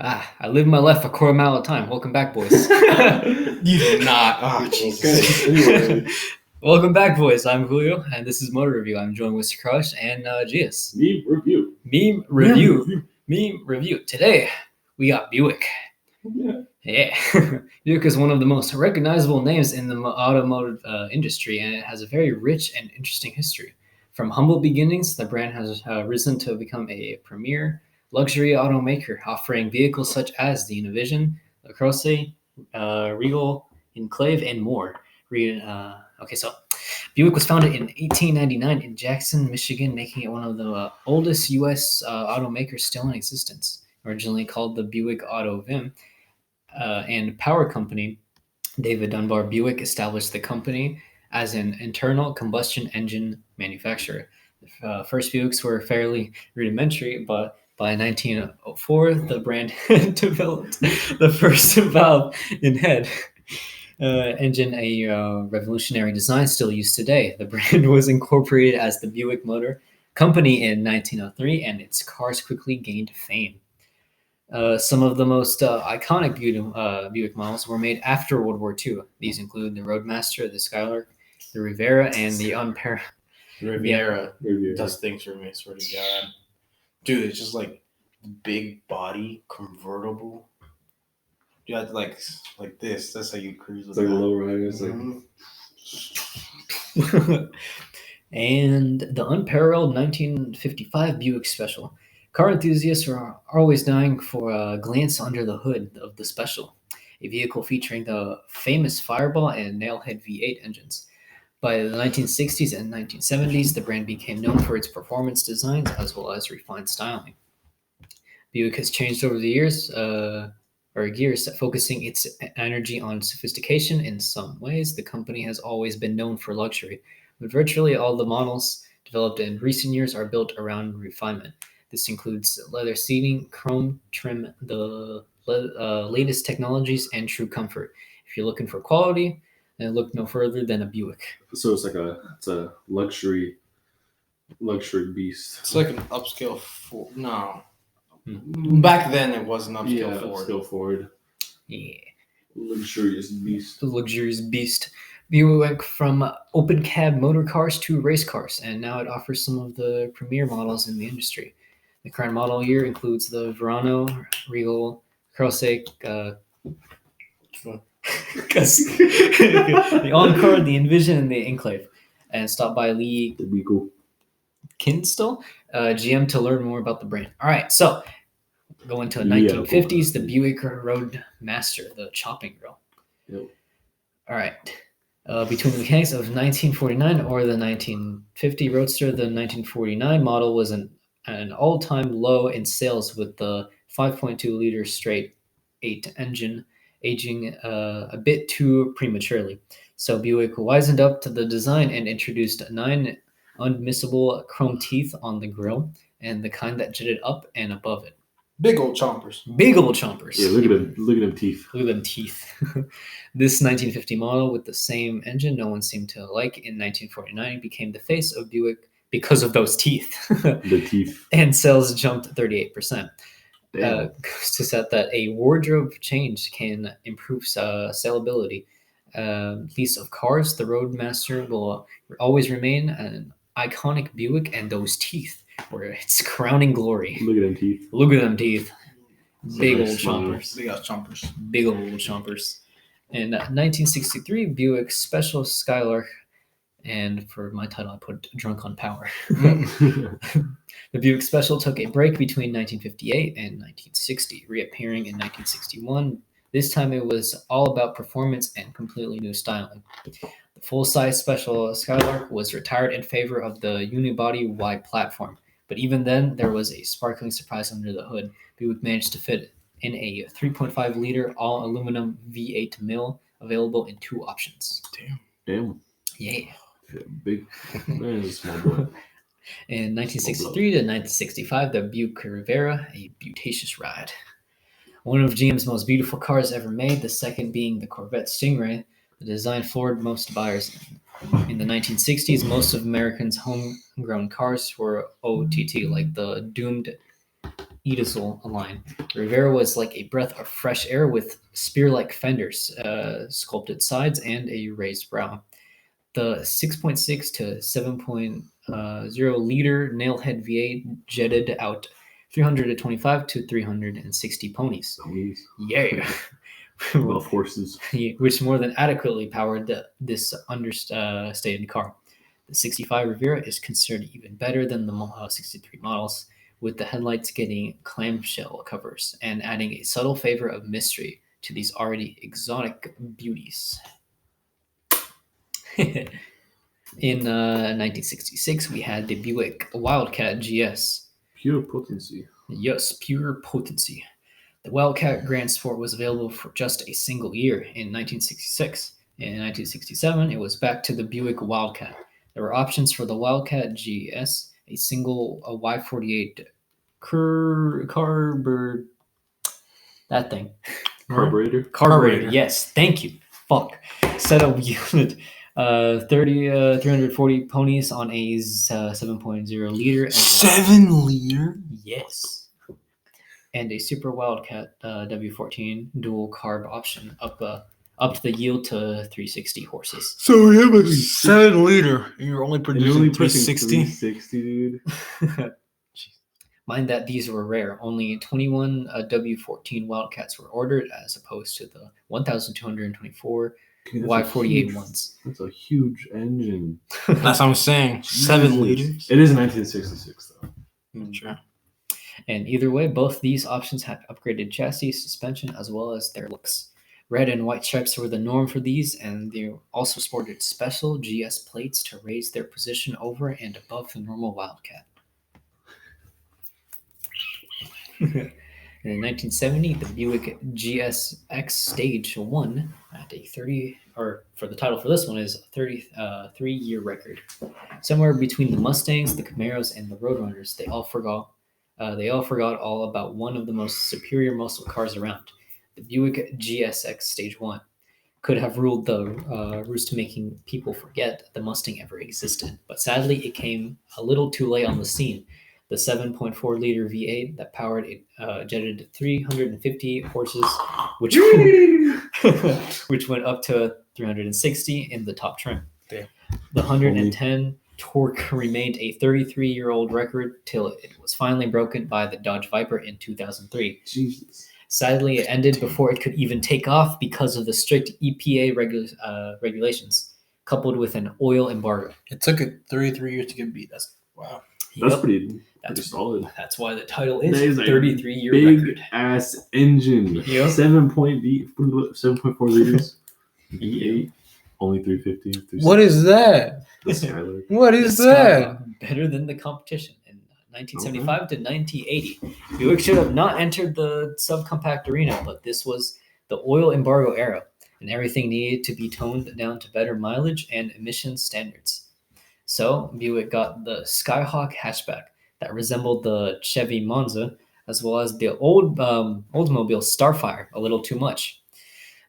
I live my life a quarter mile at a time. Welcome back, boys. You did not. Oh, Jesus. Anyway, Welcome back, boys. I'm Julio, and this is Motor Review. I'm joined with Mr. Crush and Gias. meme review. Meme review. Today, we got Buick. Yeah. Buick is one of the most recognizable names in the automotive industry, and it has a very rich and interesting history. From humble beginnings, the brand has risen to become a premier luxury automaker, offering vehicles such as the Innovision, the Croce, Regal, Enclave, and more. So Buick was founded in 1899 in Jackson, Michigan, making it one of the oldest U.S. Automakers still in existence. Originally called the Buick Auto Vim and Power Company, David Dunbar Buick established the company as an internal combustion engine manufacturer. The first Buicks were fairly rudimentary, but by 1904, the brand developed the first valve in head engine, a revolutionary design still used today. The brand was incorporated as the Buick Motor Company in 1903, and its cars quickly gained fame. Some of the most iconic Buick models were made after World War II. These include the Roadmaster, the Skylark, the Rivera, and the Riviera Review. does things for me, I swear to God. Dude, it's just like big body convertible. You have to like this. That's how you cruise with It's like a that. low rider. It's like Mhm. and the unparalleled 1955 Buick Special. Car enthusiasts are always dying for a glance under the hood of the Special, a vehicle featuring the famous Fireball and Nailhead V8 engines. By the 1960s and 1970s, the brand became known for its performance designs as well as refined styling. Buick has changed over the years, focusing its energy on sophistication. In some ways, the company has always been known for luxury, but virtually all the models developed in recent years are built around refinement. This includes leather seating, chrome trim, the latest technologies, and true comfort. If you're looking for quality, then look no further than a Buick. so. It's a luxury beast. It's like an upscale Ford. No. Hmm. Back then, it was an upscale Yeah, Ford. upscale Ford. Yeah. Luxurious beast. The luxurious beast. Buick went from open cab motor cars to race cars, and now it offers some of the premier models in the industry. The current model year includes the Verano, Regal, Croce, the Encore, the Envision, and the Enclave. And stop by Lee The Beagle. Kinstall, GM, to learn more about the brand. All right, so going to the Yeah, 1950s, the Buick Roadmaster, the chopping grill. Yep. All right. Between the mechanics of 1949 or the 1950 Roadster, the 1949 model was an all-time low in sales with the 5.2-liter straight 8 engine aging a bit too prematurely. So Buick wisened up to the design and introduced 9 unmissable chrome teeth on the grill and the kind that jutted up and above it. Big old chompers. Big old chompers. Yeah, look at them. Look at them teeth. Look at them teeth. This 1950 model with the same engine no one seemed to like in 1949 became the face of Buick because of those teeth. The teeth. And sales jumped 38%. Damn. Goes to set that a wardrobe change can improve sellability. Lease of cars, the Roadmaster will always remain an iconic Buick, and those teeth were its crowning glory. Look at them teeth. Look at them teeth. Big old Nice smile. chompers. Big ass chompers. Big old chompers. In 1963, Buick Special Skylark, and for my title, I put Drunk on Power. The Buick Special took a break between 1958 and 1960, reappearing in 1961. This time it was all about performance and completely new styling. The full-size Special Skylark was retired in favor of the unibody wide platform, but even then, there was a sparkling surprise under the hood. Buick managed to fit in a 3.5-liter all-aluminum V8 mill, available in 2 options. Damn. Yeah. Big. Man, it's a small boy. In 1963 to 1965, the Buick Rivera, a beautacious ride. One of GM's most beautiful cars ever made, the second being the Corvette Stingray. The design floored most buyers. In the 1960s, most of Americans' homegrown cars were OTT, like the doomed Edsel line. The Rivera was like a breath of fresh air with spear-like fenders, sculpted sides, and a raised brow. The 6.6 to 7.0 liter nailhead V8 jetted out 325 to 360 ponies. Ponies. Yeah. Love horses. Which more than adequately powered this understated car. The 65 Rivera is considered even better than the 63 models, with the headlights getting clamshell covers and adding a subtle flavor of mystery to these already exotic beauties. In 1966, we had the Buick Wildcat GS. Pure potency. Yes, pure potency. The Wildcat Grand Sport was available for just a single year in 1966. In 1967, it was back to the Buick Wildcat. There were options for the Wildcat GS, a single Y48 carburetor. That thing. Carburetor. Carburetor, yes. Thank you. Fuck. Setup yielded 340 ponies on a 7.0 liter. And 7 liter? yes. And a Super Wildcat W14 dual carb option up to the yield to 360 horses. So we have a 7 liter, and you're only And producing you're only pushing 360? 360, dude. Mind that these were rare. Only 21 W14 Wildcats were ordered as opposed to the 1,224 Okay, that's a Y48 huge- ones. That's a huge engine. That's what I'm saying. 7 Jesus. liters? It is 1966, though. Sure. And either way, both these options had upgraded chassis, suspension, as well as their looks. Red and white stripes were the norm for these, and they also sported special GS plates to raise their position over and above the normal Wildcat. And in 1970, the Buick GSX Stage 1 at a 30, or for the title for this one is a 33-year record. Somewhere between the Mustangs, the Camaros, and the Roadrunners, they all forgot all about one of the most superior muscle cars around. The Buick GSX Stage 1 could have ruled the roost, making people forget that the Mustang ever existed. But sadly, it came a little too late on the scene. The 7.4 liter V8 that powered it jetted 350 horses, which went up to 360 in the top trim. Damn. The 110 torque remained a 33-year-old record till it was finally broken by the Dodge Viper in 2003. Jesus. Sadly, it ended before it could even take off because of the strict EPA regulations, coupled with an oil embargo. It took it 33 years to get beat. That's wow. That's Yep. pretty That's solid. That's why the title That is is a 33-year Big record. ass engine. Yep. 7.4 liters. V8. Only 350. What is that? the Skylar? What is The that? Skyhawk, better than the competition. In 1975 to 1980, Buick should have not entered the subcompact arena, but this was the oil embargo era, and everything needed to be toned down to better mileage and emissions standards. So Buick got the Skyhawk hatchback that resembled the Chevy Monza, as well as the Oldsmobile Starfire a little too much.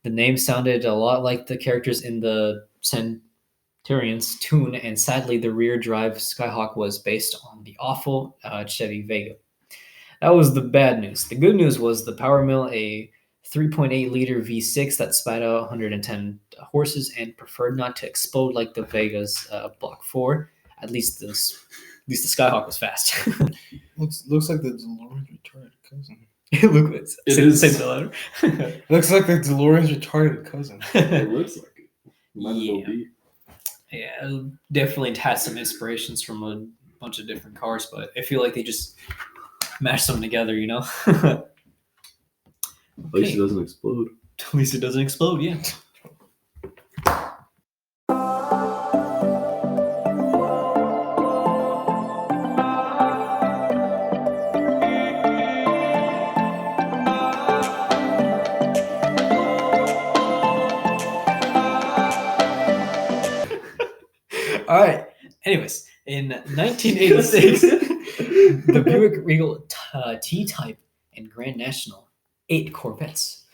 The name sounded a lot like the characters in the Centurion's tune, and sadly, the rear-drive Skyhawk was based on the awful Chevy Vega. That was the bad news. The good news was the Power Mill, a 3.8 liter V6 that spat out 110 horses and preferred not to explode like the Vega's Block 4. At least the Skyhawk was fast. Looks like the DeLorean's retarded cousin. Look, it's It say, is. say the letter. Looks like the DeLorean's retarded cousin. It looks like it. Might as well Yeah. be. Yeah, it definitely had some inspirations from a bunch of different cars, but I feel like they just mashed them together, you know? At least Okay. it doesn't explode. At least it doesn't explode, yeah. All right. Anyways, in 1986, the Buick Regal T-Type and Grand National 8 Corvettes.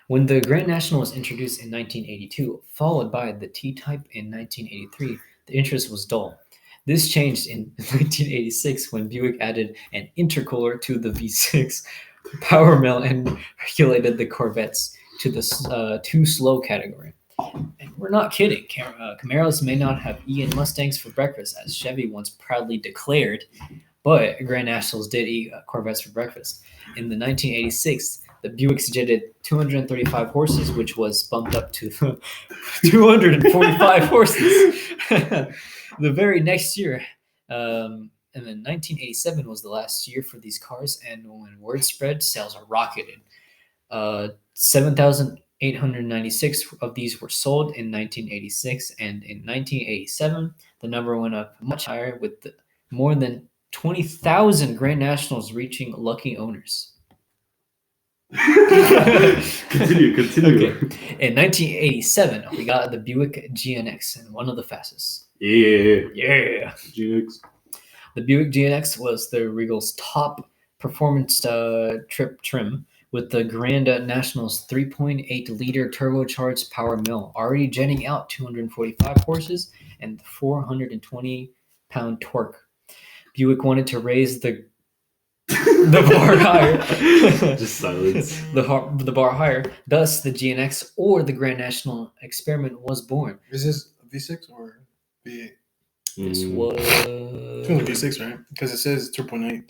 When the Grand National was introduced in 1982, followed by the T-Type in 1983, the interest was dull. This changed in 1986 when Buick added an intercooler to the V6 power mill and regulated the Corvettes to the too slow category. And we're not kidding. Camaros may not have eaten Mustangs for breakfast, as Chevy once proudly declared, but Grand Nationals did eat Corvettes for breakfast. In the 1986, the Buicks jetted 235 horses, which was bumped up to 245 horses. The very next year, and then 1987 was the last year for these cars, and when word spread, sales rocketed. 7,896 of these were sold in 1986, and in 1987, the number went up much higher, with more than 20,000 Grand Nationals reaching lucky owners. Continue. Okay. In 1987, we got the Buick GNX, and one of the fastest. Yeah. GX. The Buick GNX was the Regal's top performance trip trim, with the Grand National's 3.8-liter turbocharged power mill already jetting out 245 horses and 420-pound torque. Buick wanted to raise the bar higher. Just silence. The bar higher. Thus, the GNX or the Grand National experiment was born. Is this V6 or V8? This Mm. was It's gonna be V6, right? Because it says 3.8.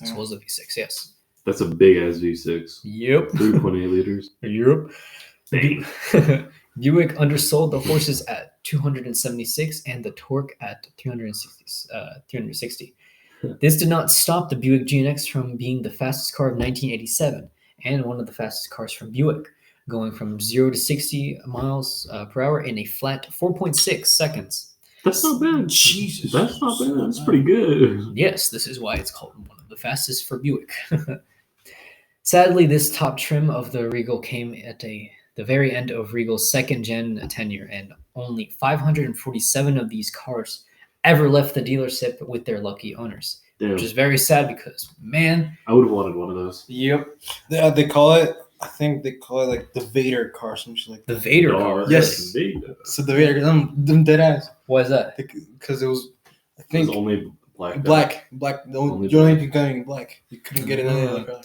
This was a V6. Yes. That's a big ass V6. Yep. 3.8 liters. Yep. Dang. Buick undersold the horses at 276 and the torque at 360. This did not stop the Buick GNX from being the fastest car of 1987 and one of the fastest cars from Buick, going from 0 to 60 miles per hour in a flat 4.6 seconds. That's not bad. Jesus. That's not bad. That's pretty good. Yes, this is why it's called one of the fastest for Buick. Sadly, this top trim of the Regal came at the very end of Regal's second-gen tenure, and only 547 of these cars ever left the dealership with their lucky owners, Damn. which is very sad because, man. I would have wanted one of those. Yep. They call it, I think they call it like the Vader car, some shit like that. The Vader car. Yes. Vader. So the Vader, them dead ass. Why is that? Because it was, I It think, was only black. black. Only You only could get in black. You couldn't get in any other color.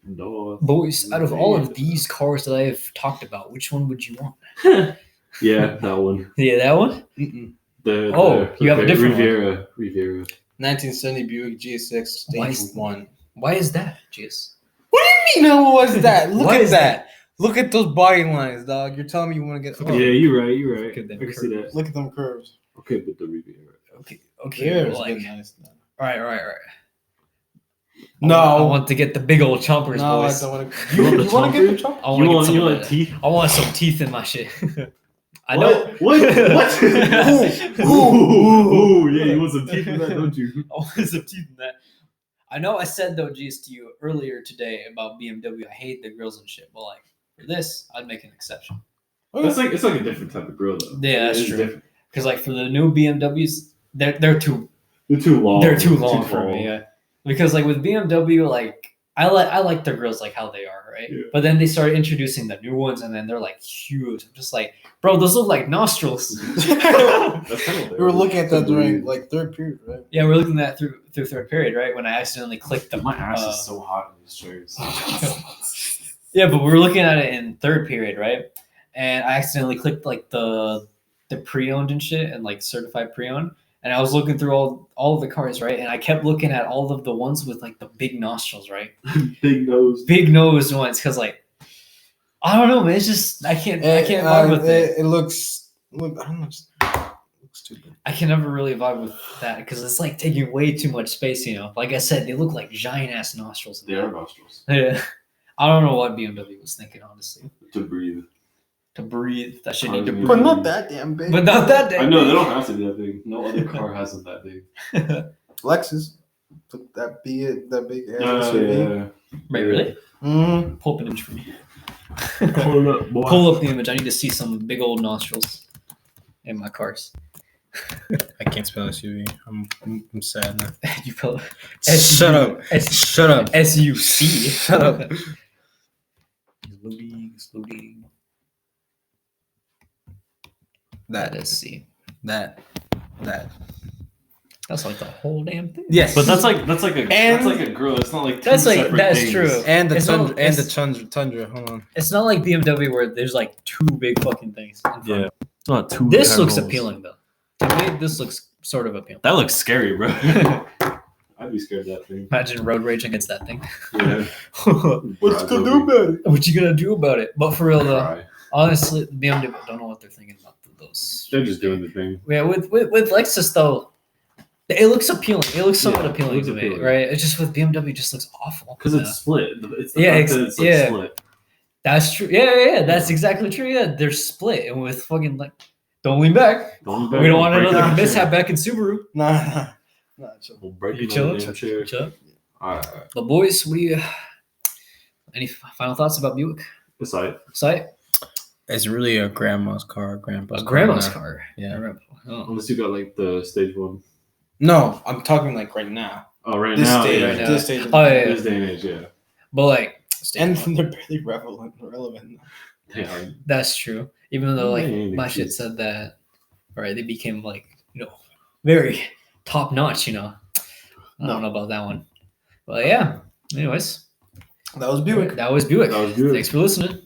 No. Boys, out of all of these cars that I've talked about, which one would you want? Yeah, that one. Yeah, that one? Mm-mm. You have a different one. Riviera. 1970 Buick GS6 Stage 1. Why is that, Jis? What do you mean? How was that? Look Why at is that. Look at those body lines, dog. You're telling me you want to get. Oh. Yeah, you're right. Look at them I can see that. curves. Look at them curves. Okay, but the Riviera. Okay, Yeah, well, like, nice. all right. No, I want to get the big old chompers, no, boys. I don't want to. You want the You want to get the chomper? chopper? I want to get some You of want that. teeth? I want some teeth in my shit. I know. What? Ooh, yeah, you want some teeth in that, don't you? I want some teeth in that. I know I said though, G's, to you earlier today about BMW. I hate the grills and shit, but like for this, I'd make an exception. It's like a different type of grill though. Yeah, that's It's true. different. Because like for the new BMWs, they're too They're too long. they're too long Too for tall. me. Yeah, because like with BMW, like I like their grills like how they are, right? Yeah. But then they started introducing the new ones, and then they're like huge. I'm just like, bro, those look like nostrils. That's kind of We were looking at that during like third period, right? Yeah, we're looking at that through third period, right? When I accidentally clicked the My ass is so hot in these chairs. Yeah, but we were looking at it in third period, right? And I accidentally clicked like the pre-owned and shit and like certified pre-owned. And I was looking through all of the cars, right? And I kept looking at all of the ones with like the big nostrils, right? Big nose. Big nose ones, because like I don't know, man. It's just I can't vibe with it. It looks. Look, I don't know. It looks stupid. I can never really vibe with that because it's like taking way too much space, you know. Like I said, they look like giant ass nostrils. They are nostrils. Yeah. I don't know what BMW was thinking, honestly. To breathe. To breathe, that should need to But breathe. But not that damn big. But not that. I know, they don't have to be that big. No other car has them that big. Lexus took that big ass Yeah. Wait, really? Mm-hmm. Pull up an image for me. Pull it up, boy. Pull up the image. I need to see some big old nostrils in my cars. I can't spell SUV. I'm sad now. You pull Shut up. Shut up. SUC. Shut up. Loading. That is C. That. That's like the whole damn thing. Yes, But that's like a And- grill. It's not like two That's like separate that's things. true. and the It's tundra, not- and the it's- tundra. Hold on. It's not like BMW where there's like two big fucking things. In front. Yeah, it's not two. This looks panels. appealing though. To me, this looks sort of appealing. That looks scary, bro. I'd be scared of that thing. Imagine road rage against that thing. Yeah. What's it gonna do about it? What you gonna do about it? But for real though, Cry. honestly, BMW don't know what they're thinking about those. They're just doing the thing. Yeah, with Lexus though, it looks appealing. It looks somewhat Yeah, it appealing looks to me, appealing. right? It's just with BMW, it just looks awful. Because Yeah. it's split. It's the Yeah, fact that it's like yeah. split. That's true. Yeah. That's exactly true. Yeah, they're split, and with fucking like, don't lean back. Don't We don't want break another that mishap chair. back in Subaru. Nah. We'll break You another chilling? damn chair. Chill. Alright. But boys, what do you? Any final thoughts about Buick? It's like Site? It's really a grandma's car, grandpa's A car. grandma's now. car. Yeah. Oh. unless you got like the stage one. No, I'm talking like right now. Oh, right This now. stage, yeah. right now. this stage. Oh, yeah. This day and age, yeah. But like, And they're barely relevant. They are. that's true. Even though like Yeah, yeah, my yeah. shit said that, right? They became like very top notch. I don't know about that one. But yeah. Anyways, That was Buick. that was Buick. That was good. Thanks for listening.